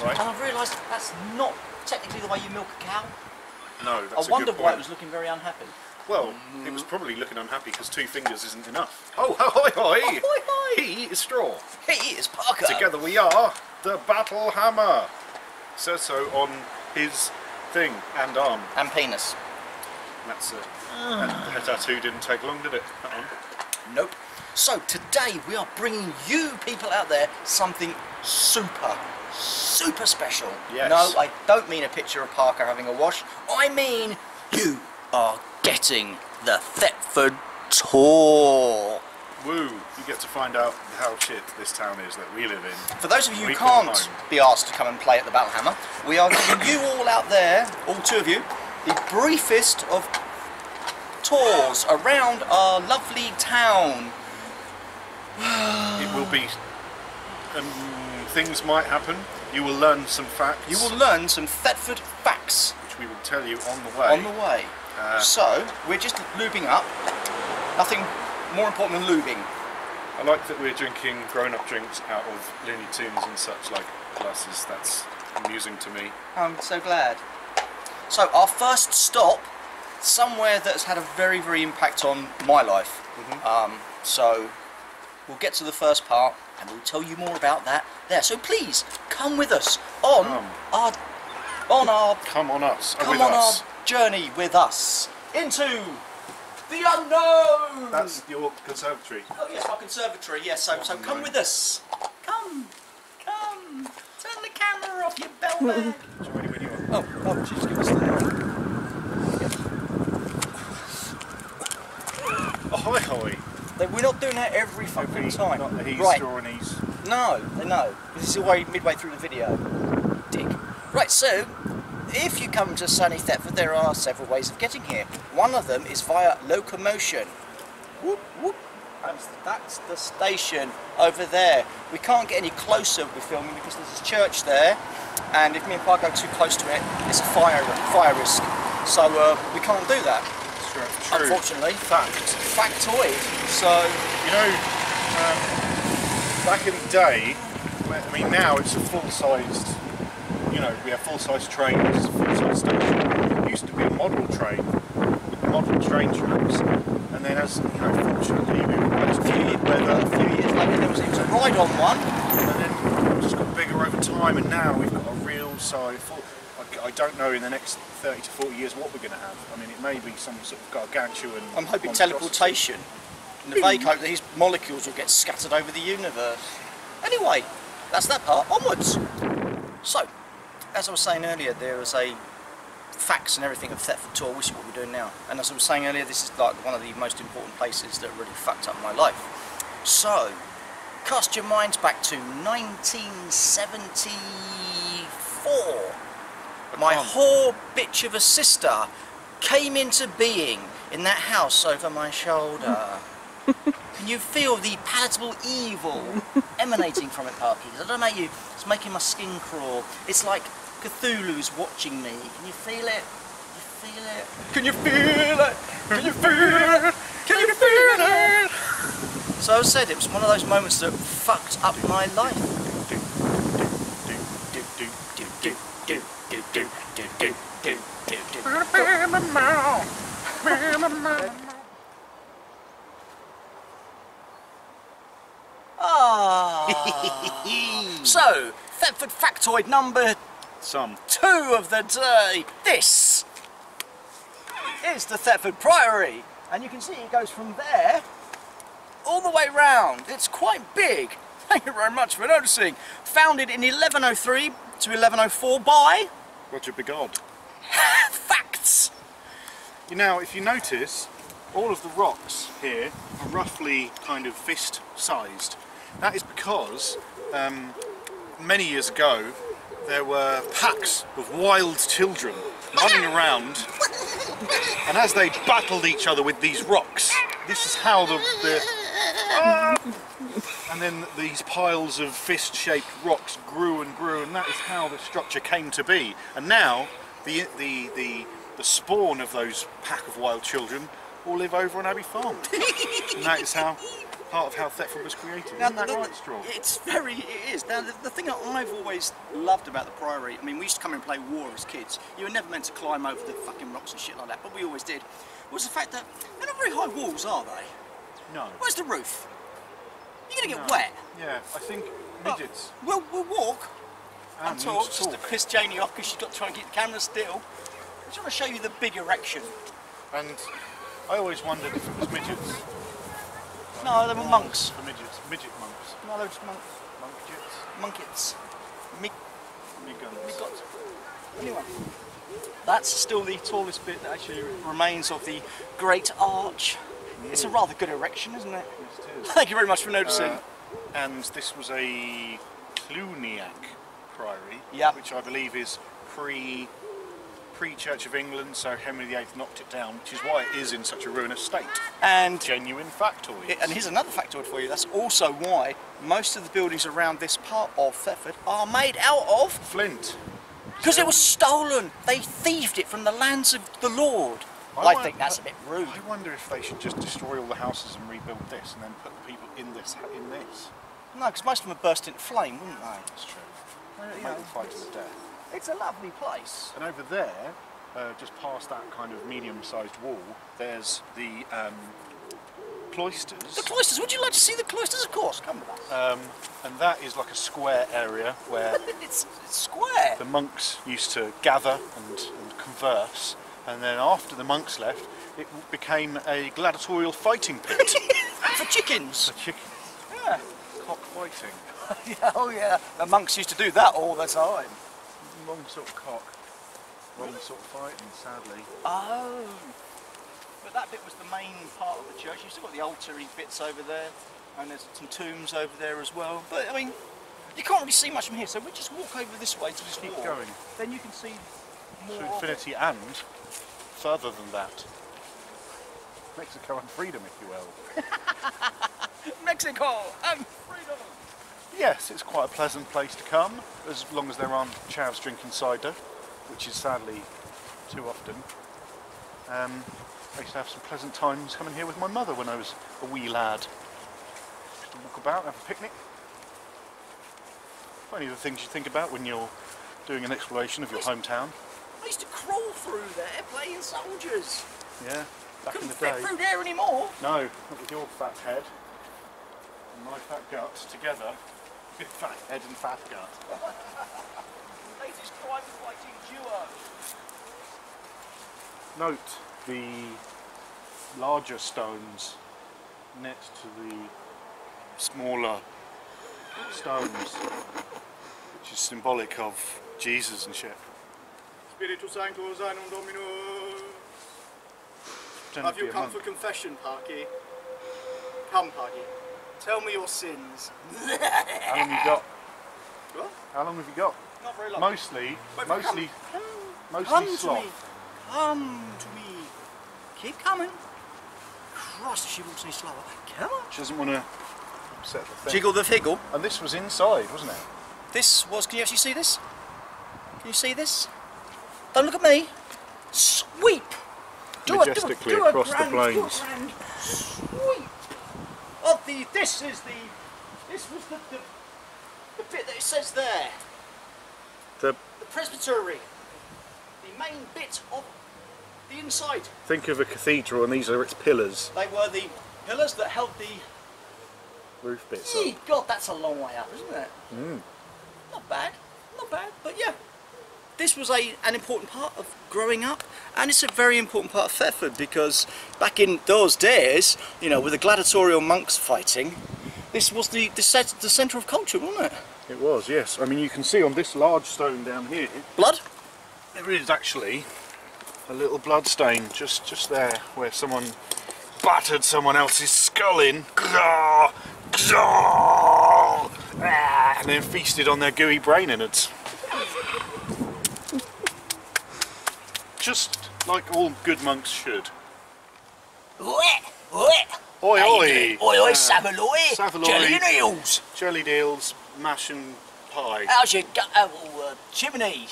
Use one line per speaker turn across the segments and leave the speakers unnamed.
Right.
And I've realised that's not technically the way you milk a cow.
No, that's
I wonder why it was looking very unhappy.
Well, it was probably looking unhappy because 2 fingers isn't enough. Oh, hoi, hoi!
Oh, hoi, hoi!
He is Straw.
He is Parker.
Together we are the Battlehammer. Says so on his thing and arm.
And penis.
That's it. And the tattoo didn't take long, did it? That one.
Nope. So today we are bringing you people out there something super special.
Yes.
No, I don't mean a picture of Parker having a wash. I mean you are getting the Thetford tour.
Woo! You get to find out how shit this town is that we live in.
For those of you who
We call
can't
home.
be asked to come and play at the Battlehammer, we are giving you all out there, all 2 of you, the briefest of tours around our lovely town.
It will be... things might happen. You will learn some facts.
You will learn some Thetford facts.
Which we will tell you on the way.
On the way. So, we're just lubing up. Nothing more important than lubing.
I like that we're drinking grown-up drinks out of Looney Tunes and such like glasses. That's amusing to me.
I'm so glad. So, our first stop, somewhere that has had a very impact on my life. So, we'll get to the first part and we'll tell you more about that there. So please, come with us on our journey with us into the unknown.
That's your conservatory.
Oh yes, our conservatory. Yes. So come with us. Come. Turn the camera off, you bellman.
Ready when you are.
Oh, jeez, give us that.
Ahoy, hoy.
We're not doing that every fucking time.
Not the he's,
right.
straw and he's.
No. This is midway through the video. Dick. Right, so, if you come to sunny Thetford, there are several ways of getting here. One of them is via locomotion. Whoop, whoop. That's the station over there. We can't get any closer with filming because there's a church there, and if me and Pa go too close to it, it's a fire risk. So we can't do that.
True.
Unfortunately. Factoid. So,
you know, back in the day, I mean now it's a full-sized, you know, we have full-sized trains, full-sized station. It used to be a model train with model train tracks, and then as, you know, fortunately we realised a few years
later there was a ride on one,
and then it just got bigger over time, and now we've got a real size, I don't know in the next 30 to 40 years what we're going to have. I mean, it may be some sort of gargantuan.
I'm hoping teleportation. In the vague hope that his molecules will get scattered over the universe. Anyway, that's that part. Onwards! So, as I was saying earlier, there is a facts and everything of Thetford tour, which is what we're doing now. And as I was saying earlier, this is like one of the most important places that really fucked up my life. So, cast your minds back to 1974. My whore bitch of a sister came into being in that house over my shoulder. Can you feel the palatable evil emanating from it, Parky? I don't know about you, it's making my skin crawl. It's like Cthulhu's watching me. Can you feel it? Can you feel it? Can you feel it? Can you feel it? So as I said, it was one of those moments that fucked up my life. So, Thetford factoid number 2 of the day. This is the Thetford Priory, and you can see it goes from there all the way round. It's quite big. Thank you very much for noticing. Founded in 1103 to 1104 by
Roger Bigod.
Facts.
You know, if you notice, all of the rocks here are roughly kind of fist-sized. That is because many years ago there were packs of wild children running around, and as they battled each other with these rocks, this is how and then these piles of fist-shaped rocks grew and grew, and that is how the structure came to be. And now the spawn of those pack of wild children all live over on Abbey Farm, and that is how part of how Thetford was created.
Now,
Isn't that right, Straw?
It is. Now, the thing that I've always loved about the Priory, I mean, we used to come in and play war as kids. You were never meant to climb over the fucking rocks and shit like that, but we always did. Was the fact that they're not very high walls, are they?
No.
Where's the roof? You're going to get
No.
wet.
Yeah, I think midgets.
We'll walk and talk, just to
talk.
piss Janie off because she's got to try and keep the camera still. I just want to show you the big erection.
And I always wondered if it was midgets.
No, they were monks.
For midgets. Midget monks.
No, they were just monks.
Monkjets.
Munkets.
Miguns.
Anyway, that's still the tallest bit that actually remains of the Great Arch. It's a rather good erection, isn't it?
Yes, it is.
Thank you very much for noticing.
And this was a Cluniac Priory,
Yep.
which I believe is pre-Church of England, so Henry VIII knocked it down, which is why it is in such a ruinous state.
And
Genuine factoid.
and here's another factoid for you. That's also why most of the buildings around this part of Thetford are made out of
Flint.
because it was stolen. They thieved it from the lands of the Lord. I think that's a bit rude.
I wonder if they should just destroy all the houses and rebuild this, and then put the people in this.
No, because most of them would burst into flame, wouldn't they?
That's true.
You
Make
know,
them fight to the death.
it's a lovely place.
And over there, just past that kind of medium-sized wall, there's the cloisters.
The cloisters. Would you like to see the cloisters? Of course. Come with us.
And that is like a square area where
It's square.
the monks used to gather and converse. And then after the monks left, it became a gladiatorial fighting pit
For chickens.
for chickens.
Yeah.
Cockfighting.
Yeah, oh yeah. The monks used to do that all the time.
Wrong sort of cock. Wrong sort of fighting, sadly.
Oh. But that bit was the main part of the church. You've still got the altar-y bits over there, and there's some tombs over there as well. But I mean, you can't really see much from here, so we just walk over this way to this
Keep
wall.
going.
Then you can see more
To
of it.
infinity and further than that. Mexico and freedom, if you will.
Mexico and freedom.
Yes, it's quite a pleasant place to come, as long as there aren't chavs drinking cider, which is sadly too often. I used to have some pleasant times coming here with my mother when I was a wee lad. Just to walk about, have a picnic. Funny the things you think about when you're doing an exploration of your hometown.
I used to crawl through there playing soldiers.
Yeah, back in
Couldn't
the
fit
day.
through there anymore.
No, not with your fat head and my fat gut together. Big fat head and fat gut.
Latest crime fighting duo.
Note the larger stones next to the smaller stones, which is symbolic of Jesus and shit.
Spiritus Sanctus Anum Dominus.
Pretend
Have
to be
you
a
come
monk.
for confession, Parky? Come, Parky. Tell me your sins.
How long have you got?
What?
How long have you got?
Not very long.
Mostly
Come to me.
sloth.
Come to me. Keep coming. Christ, she walks any slower. Come on.
She doesn't want to upset the thing.
Jiggle the figgle.
And this was inside, wasn't it?
This was, can you actually see this? Can you see this? Don't look at me. Sweep.
Majestically across the
do a
plains.
grand sweep of the, this was the bit that it says there.
The,
The presbytery. The main bit of the inside.
think of a cathedral and these are its pillars.
They were the pillars that held the...
Roof bits
Gee,
up.
God, that's a long way up, isn't it?
Mm.
Not bad, but yeah. This was an important part of growing up, and it's a very important part of Thetford because back in those days, you know, with the gladiatorial monks fighting, this was the centre of culture, wasn't it?
It was, yes. I mean, you can see on this large stone down here,
Blood?
there is actually a little blood stain just there where someone battered someone else's skull in. And then feasted on their gooey brain innards. Just like all good monks should.
Oi, oi.
Oi oi!
Oi, oi, saveloy.
Saveloy.
Jelly and eels.
Jellied eels, mash and pie.
How's your chimney?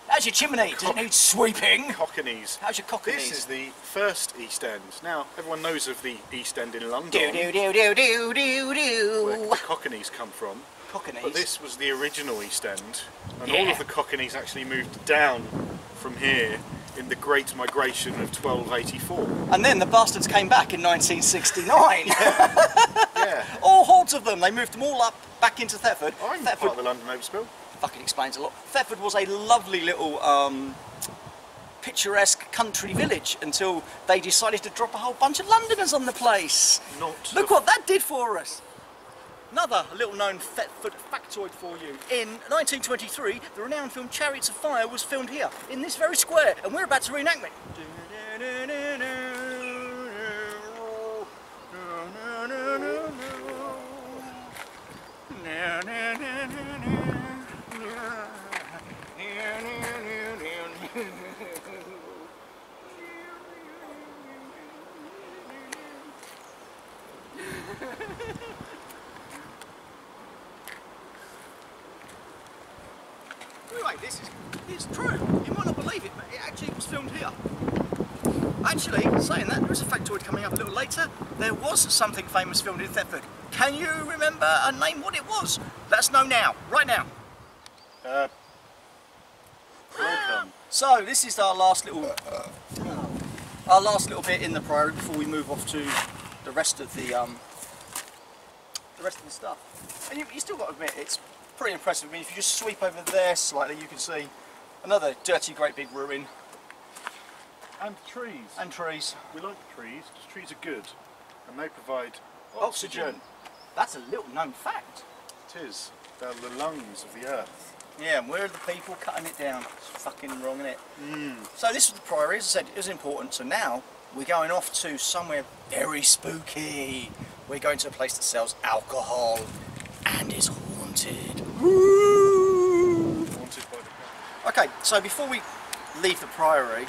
How's your chimney? Does it need sweeping?
Cockneys.
How's your cockneys?
This is the first East End. Now, everyone knows of the East End in London,
Do do do do do do do.
where the Cockneys come from.
Cockneys.
But this was the original East End, and
Yeah.
all of the Cockneys actually moved down from here in the Great Migration of 1284.
And then the bastards came back in 1969.
Yeah.
All hordes of them. They moved them all up back into Thetford.
I'm
Thetford
part of the London Overspill.
fucking explains a lot. Thetford was a lovely little picturesque country village until they decided to drop a whole bunch of Londoners on the place. Look what that did for us. Another little known Thetford factoid for you. In 1923, the renowned film Chariots of Fire was filmed here, in this very square, and we're about to reenact it. Anyway, it's true. You might not believe it, but it actually was filmed here. Actually, saying that, there is a factoid coming up a little later. There was something famous filmed in Thetford. Can you remember and name what it was? Let us know now, right now.
Welcome.
So this is our last little bit in the priory before we move off to the rest of the stuff. And you still got to admit, it's pretty impressive. I mean, if you just sweep over there slightly, you can see another dirty, great big ruin.
And trees.
And trees.
We like trees because trees are good, and they provide
Oxygen. That's a little known fact.
It is. They're the lungs of the earth.
Yeah, and we're the people cutting it down. It's fucking wrong, isn't it? So this was the priory, as I said, it was important. So now we're going off to somewhere very spooky. We're going to a place that sells alcohol and is haunted.
Haunted by the
Okay, so before we leave the priory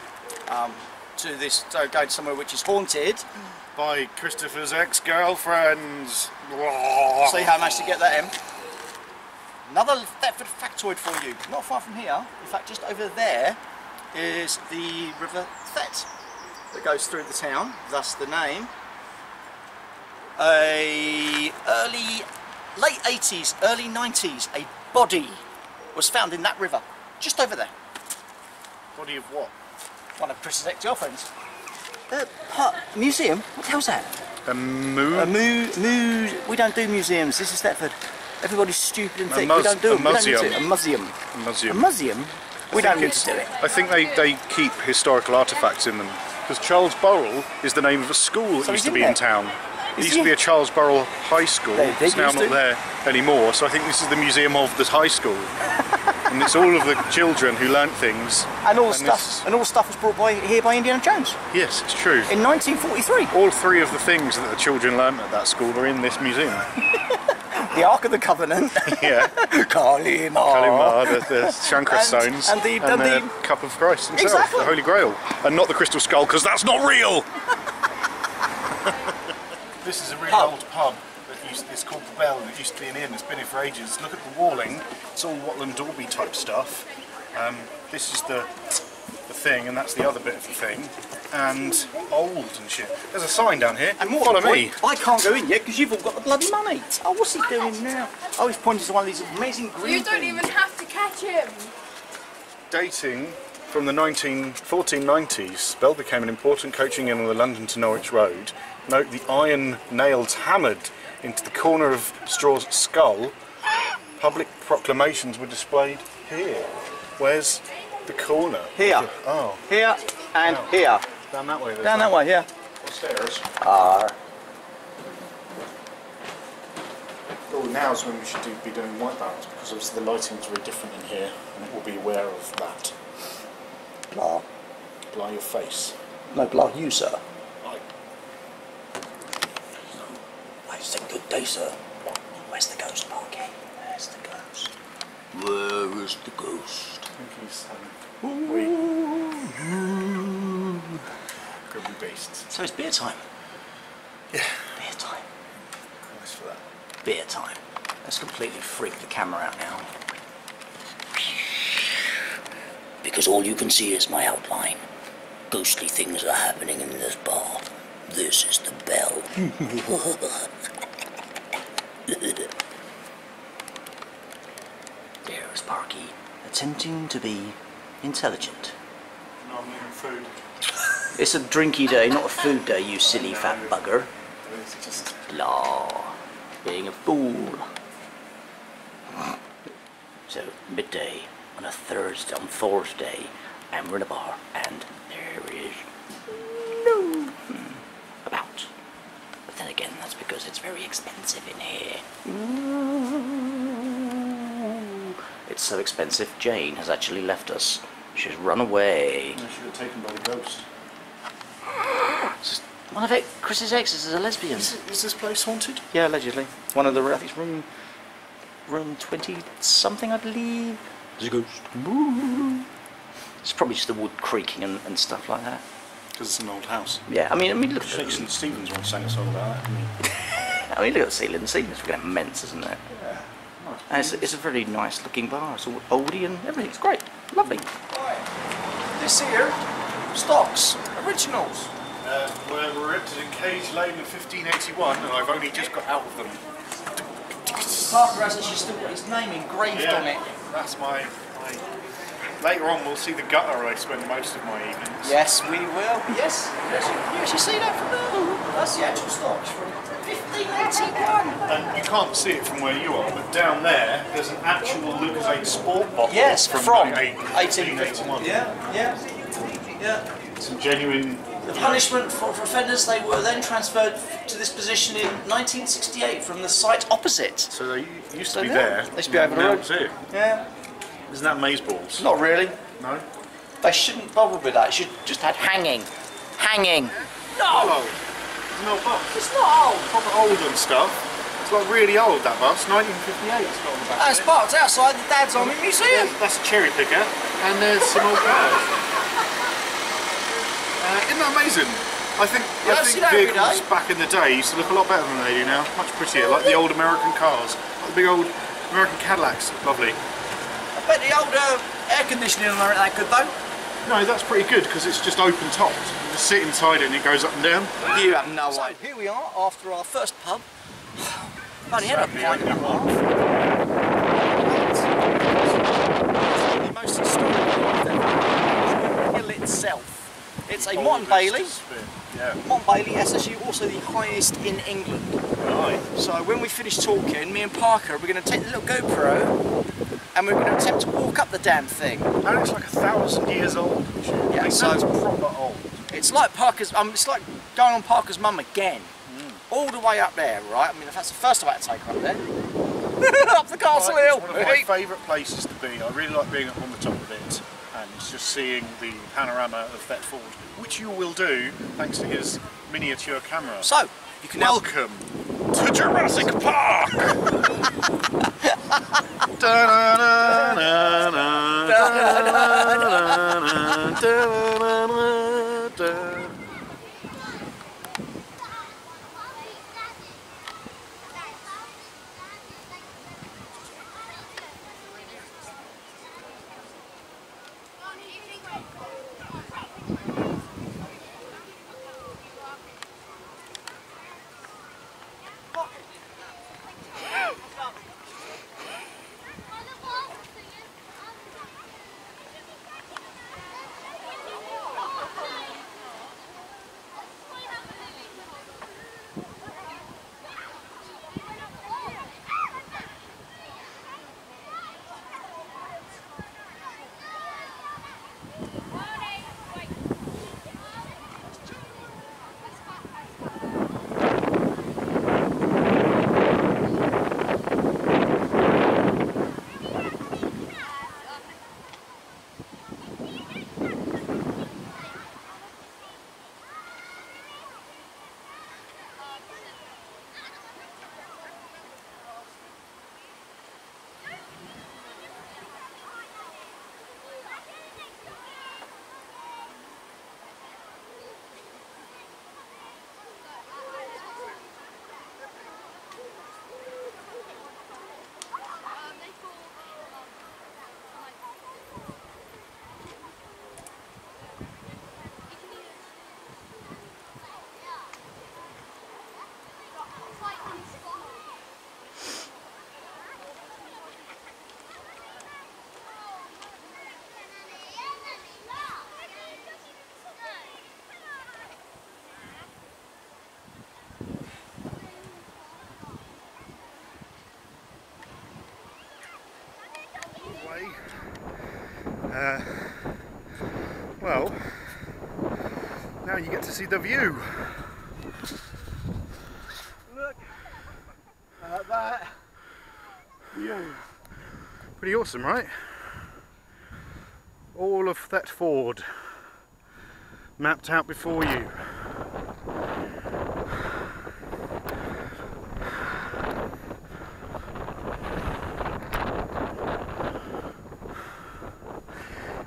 to go to somewhere which is haunted,
by Christopher's ex-girlfriends.
see how I managed to get that in. Another Thetford factoid for you. Not far from here, in fact just over there, is the River Thet that goes through the town, thus the name. Late 80s, early 90s, a body was found in that river, just over there.
Body of what?
One of Chris's ex-girlfriends. Museum? What the hell's that?
A moon?
We don't do museums, this is Thetford. Everybody's stupid and thick, we
mus-
don't do
a
them. We don't need
museum.
to. A museum.
A museum.
A museum? We don't need to do it.
I think they keep historical artefacts in them. Because Charles Burrell is the name of a school that
So
used
he's
to
in
be in
there?
town. It
Is
used to
he?
be a Charles Burrell High School.
They
It's now
used
not
to.
there anymore, so I think this is the museum of the high school. And it's all of the children who learnt things.
And all
this-
the stuff was brought here by Indiana Jones
Yes, it's true.
in 1943.
All three of the things that the children learnt at that school are in this museum.
The Ark of the Covenant,
Yeah.
Kalima,
Kalimar, the Shankar
And-
stones,
and the
cup of Christ himself,
Exactly.
the Holy Grail, and not the crystal skull, because that's not real. This is a really
Pub.
old pub that it's called the Bell. It used to be an inn. It's been here for ages. Look at the walling. It's all Watland Dalby type stuff. This is the thing, and that's the other bit of the thing. And old and shit. There's a sign down here.
And more
Follow
to the
me.
point, I can't go in yet because you've all got the bloody money. Oh, what's he doing now? Oh, he's pointing to one of these amazing green
You don't
things.
even have to catch him.
Dating from the 1490s, Bell became an important coaching inn on the London to Norwich Road. Note the iron nails hammered into the corner of Straw's skull. Public proclamations were displayed here. Where's the corner?
Here.
Oh,
Here and
Oh.
here.
down that way.
Down that way, yeah.
Stairs.
Ah.
Oh, now's when we should be doing white balance because obviously the lighting's very different in here, and it will be aware of that.
Blah.
Blah your face.
No, blah you, sir.
Right.
It's a good day, sir. Where's the ghost, Parky? Where's the ghost? Where is the ghost?
I think he's Could be beasts.
So it's beer time.
Yeah.
Beer time.
Nice for that.
Beer time. Let's completely freak the camera out now. because all you can see is my outline. Ghostly things are happening in this bar. This is the bell. There's Parky, attempting to be intelligent.
No, I'm eating food.
It's a drinky day, not a food day, you silly fat bugger. Just being a fool. So, midday on Thursday, and we're in a bar, and there is no about. But then again, that's because it's very expensive in here. It's so expensive, Jane has actually left us. She's run away.
I should have taken by the ghost.
One of Chris's exes is a lesbian.
Is this place haunted?
Yeah, allegedly. One of the, I think it's room 20 something, I believe. There's a ghost. It's probably just the wood creaking and stuff like that.
Because it's an old house.
Yeah, I mean, look at
Shakespeare Stevens once sang a song about that, didn't he?
I mean, look at the ceiling. The ceiling's freaking immense, isn't it?
Yeah.
And it's a very nice looking bar. It's all oldie and everything's great. Lovely.
This here, stocks, originals.
We're rented in Cage Lane in 1581 and I've only just got out of them.
Parker has actually still got his name engraved on it.
That's my... Later on we'll see the gutter I spend most of my evenings.
Yes, we will. Yes, you actually see that from there. That's the actual stocks from 1581.
And you can't see it from where you are, but down there there's an actual Lucasade sport bottle.
Yes,
from
1851. Yeah.
Some genuine...
The punishment for offenders, they were then transferred to this position in 1968 from the site opposite.
So they used to be there.
They used to be over the road.
Here.
Yeah.
Isn't that maze balls?
Not really.
No?
They shouldn't bother with that. It should just had hanging. Hanging.
Oh! It's an old bus.
It's not old.
Proper old and stuff. It's like really old, that bus. 1958 it's got on the back.
That's parked outside the Dad's Army Museum.
That's a cherry picker. And there's some old cars. Isn't that amazing? I think vehicles back in the day used to look a lot better than they do now. Much prettier, like the old American cars. Like the big old American Cadillacs. Lovely.
I bet the old air conditioning on there ain't that good though.
No, that's pretty good because it's just open topped. You just sit inside it and it goes up and down.
You have no idea. Here we are after our first pub. Funny, had a pint and a half. The most historic of the hill itself. It's a Mott and Bailey.
Yeah.
Mott and Bailey, SSU, also the highest in England.
Right.
So when we finish talking, me and Parker, we're going to take the little GoPro and we're going to attempt to walk up the damn thing.
And it's like 1,000 years old.
Yeah, so
that's proper old.
it's like Parker's. It's like going on Parker's mum again, all the way up there, right? I mean, if that's the first time I had to take her up there, up the castle hill.
It's one of my favourite places to be. I really like being up on the top of it and just seeing the panorama of Thetford, which you will do thanks to his miniature camera.
So you can
welcome to Jurassic Park. Well, now you get to see the view.
Look at that view.
Pretty awesome, right? All of Thetford mapped out before you.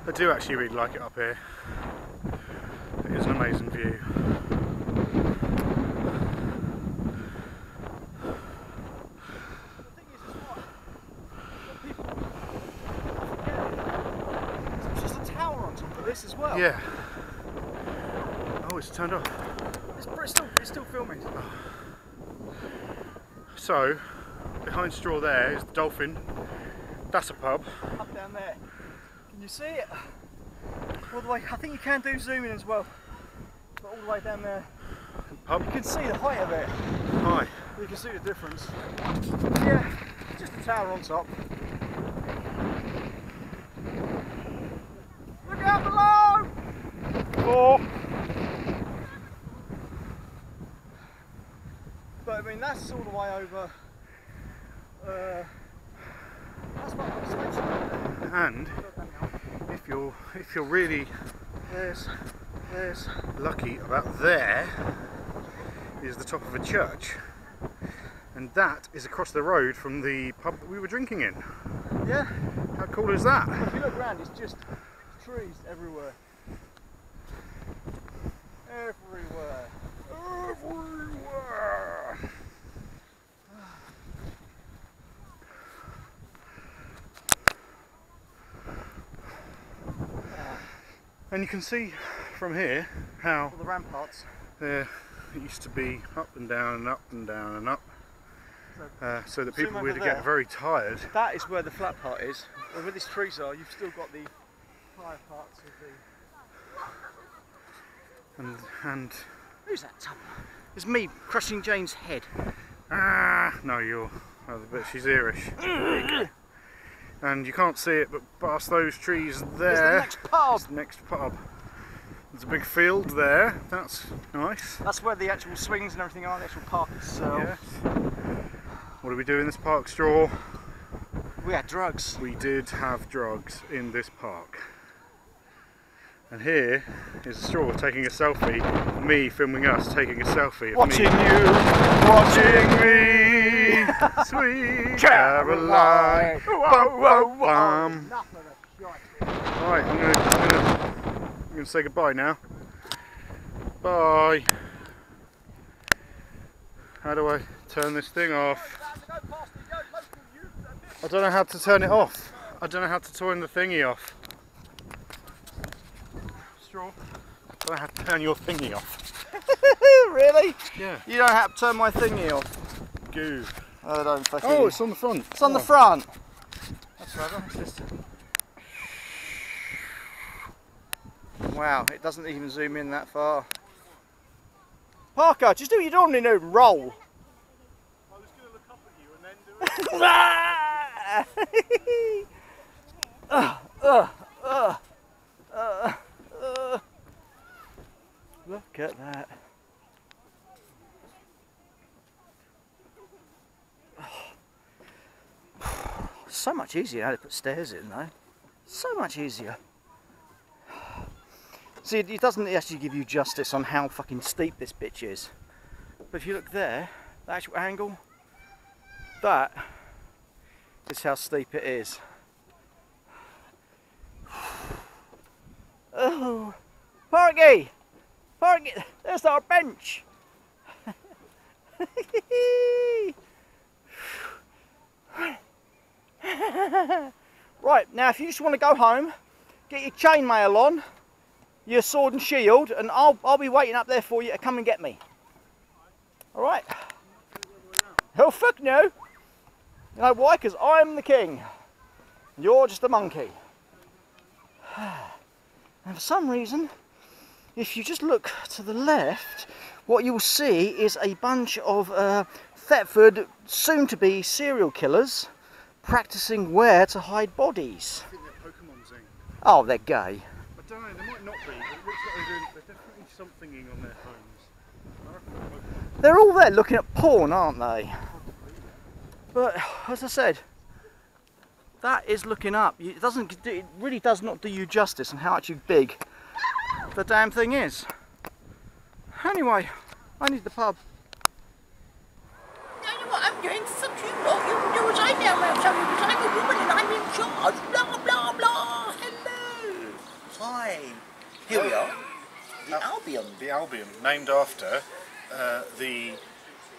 I do actually really like it up here. It is an amazing view.
It's just a tower on top of this as well.
Yeah. Oh, it's turned off.
It's still filming.
So, behind straw there is the Dolphin. That's a pub.
Up down there. Can you see it? All the way. I think you can do zoom in as well. But all the way down there.
Pub.
You can see the height of it.
Hi.
You can see the difference. Yeah, just a tower on top. Look out below!
Oh.
But I mean, that's all the way over. That's what I'm supposed.
And if you're really
There's
lucky, about there is the top of a church, and that is across the road from the pub that we were drinking in.
yeah.
How cool is that?
If you look around, it's just trees everywhere. Everywhere.
Everywhere. And you can see from here how
All the ramparts.
there it used to be up and down and up and down and up, so that
zoom
people
over
would
there.
get very tired.
That is where the flat part is. And where these trees are, you've still got the higher parts of the.
And
Who's that tub? It's me crushing Jane's head.
no, you're other bit. She's Irish. And you can't see it, but past those trees there.
It's the next pub.
It's the next pub. There's a big field there. That's nice.
That's where the actual swings and everything are. The actual park itself.
Yes. What do we do in this park, Straw?
We had drugs.
We did have drugs in this park. And here is Straw taking a selfie, me filming us taking a selfie of
Watching
me.
you, watching
me, sweet Caroline. Bum, bum, bum. Right, I'm gonna say goodbye now. Bye. How do I turn this thing off? I don't know how to turn it off. I don't know how to turn the thingy off. Straw. I don't know how to turn your thingy off.
Really?
Yeah.
You don't have to turn my thingy off.
Goo.
I don't fucking.
Oh, it's on the front.
It's on the front.
That's right. It's just...
Wow, it doesn't even zoom in that far. Parker, just do what you normally do, roll.
I was going to look up at you and then do it.
Look at that. So much easier now to put stairs in though. So much easier. See, it doesn't actually give you justice on how fucking steep this bitch is. But if you look there, the actual angle, that is how steep it is. Oh, Parky! Parky, there's our bench! Right, now if you just want to go home, get your chainmail on, your sword and shield, and I'll be waiting up there for you to come and get me. Alright? Oh fuck no! You know why? Because I'm the king. You're just a monkey. And for some reason, if you just look to the left, what you'll see is a bunch of Thetford soon-to-be serial killers practicing where to hide bodies.
I think they're Pokemon zing.
Oh, they're gay.
I don't know, they might not be, but it looks like there's definitely something on their homes.
They're all there looking at porn, aren't they? But as I said, that is looking up. It really does not do you justice on how actually big the damn thing is. Anyway, I need the pub.
You know what I'm doing? Fuck you lot. You do as I know about something because I'm a woman and I'm in charge. Blah, blah, blah. Hello. Hi. Here we are. The Albion.
The Albion, named after the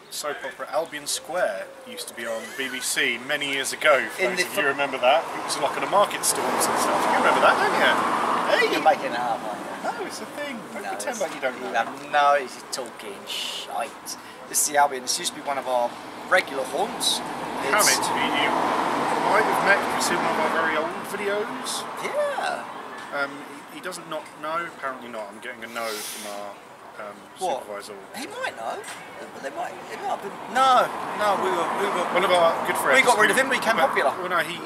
soap opera Albion Square, used to be on BBC many years ago. For those of you remember that, it was like on a market stalls and stuff. You remember that, don't you? Hey,
You're making it up, aren't you?
no, it's a thing. Don't
No,
pretend like you don't know.
No, he's talking shite. This is the Albion. This used to be one of our regular haunts.
Hammett, you might have met, you've seen one of our very old videos.
Yeah.
He doesn't not know, apparently not. I'm getting a no from our
What?
supervisor.
He might know. But they might. It might have been. No, we were.
One of our good friends.
We got rid of him. We became popular.
Well, no, he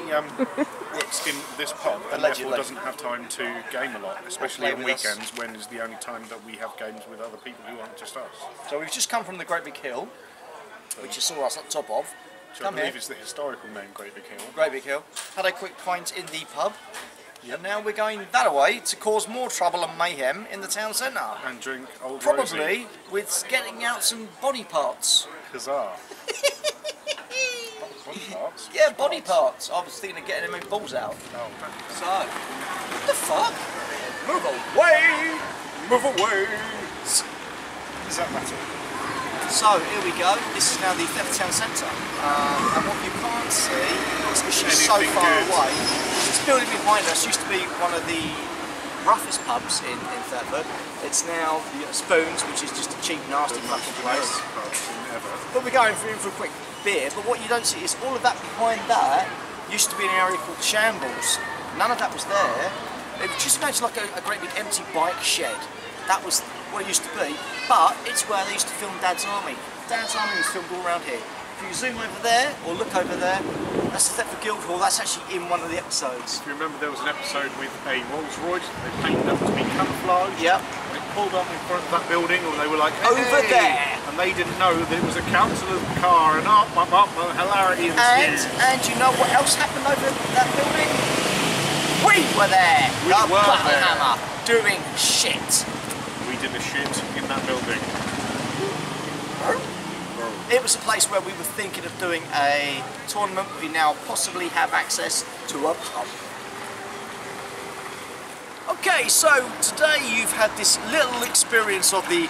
works in this pub and
Allegedly.
therefore doesn't have time to game a lot, especially
play
on
with us.
weekends when is the only time that we have games with other people who aren't just us.
So we've just come from the Great Big Hill, which you saw us at the top of.
So I believe it's the historical name Great Big Hill.
Great Big Hill. Had a quick pint in the pub. Yep. And now we're going that away to cause more trouble and mayhem in the town centre.
And drink Old
Probably
Rosie.
with getting out some body parts.
Huzzah. Body parts?
Yeah, body parts. I was thinking of getting them in balls out.
Oh, don't.
So, what the fuck?
Move away! Move away! Does that matter?
So, here we go. This is now the Thetford town centre. And what you can't see, it's just so
Anything
far
good?
away. This building behind us used to be one of the roughest pubs in Thetford. It's now Spoons, which is just a cheap, nasty fucking place. But we're going in for a quick beer. But what you don't see is all of that behind that used to be an area called Shambles. None of that was there. It was just imagine like a great big empty bike shed. That was what it used to be. But it's where they used to film Dad's Army. Dad's Army was filmed all around here. If you zoom over there or look over there, that's the Thetford Guildhall. That's actually in one of the episodes.
If you remember, there was an episode with a Rolls Royce. They painted up to be camouflage.
Yep.
They pulled up in front of that building, and they were like, hey!
Over there.
And they didn't know that it was a councillor's car, and hilarity
And
ensued.
you know what else happened over that building? We were there.
We
the
were
Battlehammer doing shit.
We did a shit in that building.
It was a place where we were thinking of doing a tournament. We now possibly have access to a pub. Okay, so today you've had this little experience of the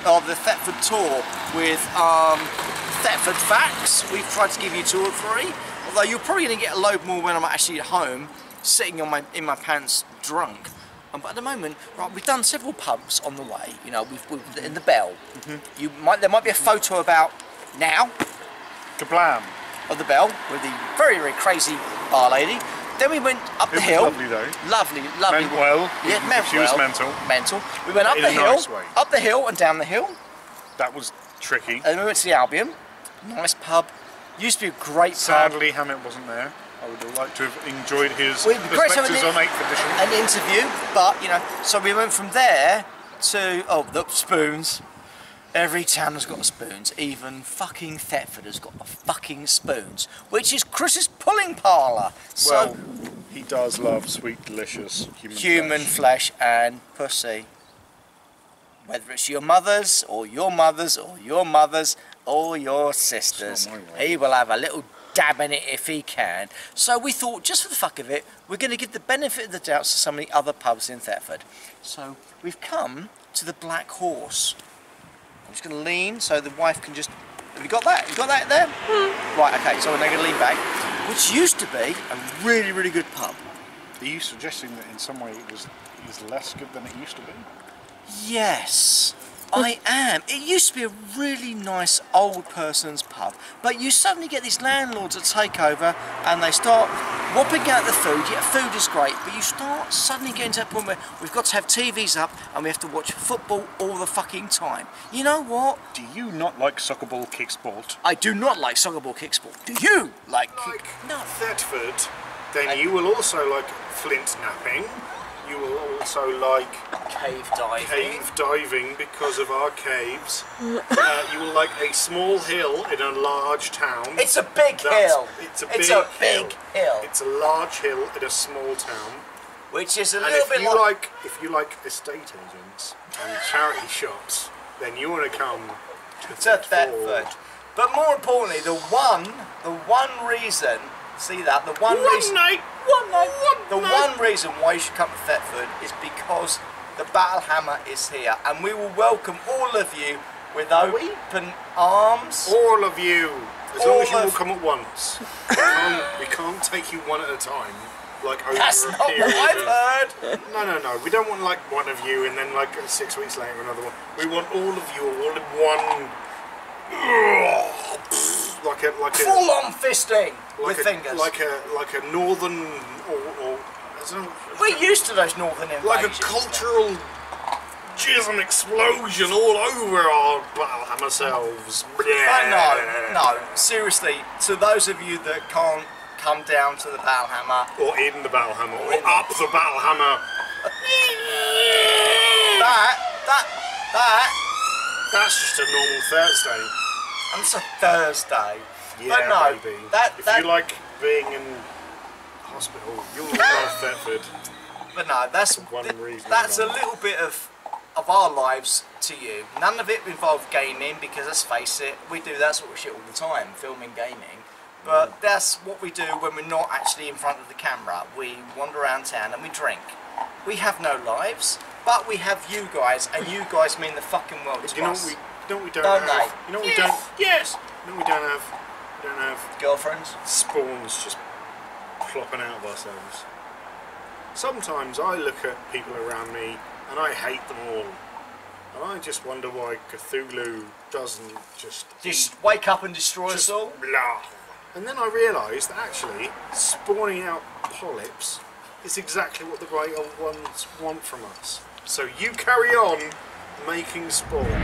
Thetford tour with Thetford facts. We've tried to give you 2 or 3, although you're probably going to get a load more when I'm actually at home, sitting on in my pants drunk. But at the moment, right, we've done several pubs on the way. You know, we've in the Bell. There might be a photo about now
Kablam.
of the Bell with the very, very crazy bar lady. Then we went up the hill.
Lovely though.
Lovely.
Meant well.
Yeah, meant
She was
well.
mental.
We went up
In
the
a
hill,
nice way.
up the hill and down the hill.
That was tricky.
And then we went to the Albion. Nice pub. Used to be a great pub.
Sadly, Hammett wasn't there. I would have liked to have enjoyed his
Well, it'd be great to have
perspectives on 8th edition.
an interview, but you know, so we went from there to the Spoons. Every town has got a Spoons, even fucking Thetford has got a fucking Spoons, which is Chris's pulling parlour. So
Well, he does love sweet, delicious
human flesh and pussy. Whether it's your mother's or your mother's or your mother's or your sister's,
It's not my way.
he will have a little dab in it if he can. So we thought, just for the fuck of it, we're going to give the benefit of the doubt to some of the other pubs in Thetford. So we've come to the Black Horse. I'm just going to lean so the wife can just... Have you got that? You got that there? Right, okay, so we're now going to lean back. Which used to be a really, really good pub.
Are you suggesting that in some way it is less good than it used to be?
Yes, I am. It used to be a really nice old person's pub, but you suddenly get these landlords that take over and they start whopping out the food. Yeah, food is great, but you start suddenly getting to that point where we've got to have TVs up and we have to watch football all the fucking time. You know what?
Do you not like soccer ball kick sport?
I do not like soccer ball kick sport. Do you? Like
No. Thetford, then you will also like flint napping, also like
Cave
diving because of our caves. You will like a small hill in a large town.
It's a big hill.
It's a
big hill.
It's a large hill in a small town.
Which is a
And
little bit like...
if you like estate agents and charity shops, then you want to come to
Thetford. But more importantly, the one reason, see that, the one reason why you should come to Thetford is because the Battlehammer is here, and we will welcome all of you with open arms.
All of you, as long as you all come at once. We can't take you one at a time. Like over
That's
a
not
period
what I've heard.
No. We don't want like one of you and then like 6 weeks later another one. We want all of you all in one. Like a
full on fisting with fingers.
Like a northern or I don't know,
we're used to those northern invasions.
like a cultural jism explosion all over our Battlehammer selves.
No, seriously, to those of you that can't come down to the Battlehammer,
or in the Battlehammer, or up the Battlehammer. That's just a normal Thursday.
And it's a Thursday.
Yeah,
but no,
baby. If
that,
you like being in hospital, you'll love Thetford.
But no, that's a little bit of our lives to you. None of it involved gaming, because let's face it, we do that sort of shit all the time, filming gaming. But that's what we do when we're not actually in front of the camera. We wander around town and we drink. We have no lives, but we have you guys, and you guys mean the fucking world to us.
You know what we don't have? You know what we don't? Yes! You know what we don't have? We don't have
girlfriends?
Spawns just plopping out of ourselves. Sometimes I look at people around me and I hate them all. And I just wonder why Cthulhu doesn't just
wake up and destroy us all?
Blah. And then I realised that actually spawning out polyps is exactly what the great old ones want from us. So you carry on making spawn.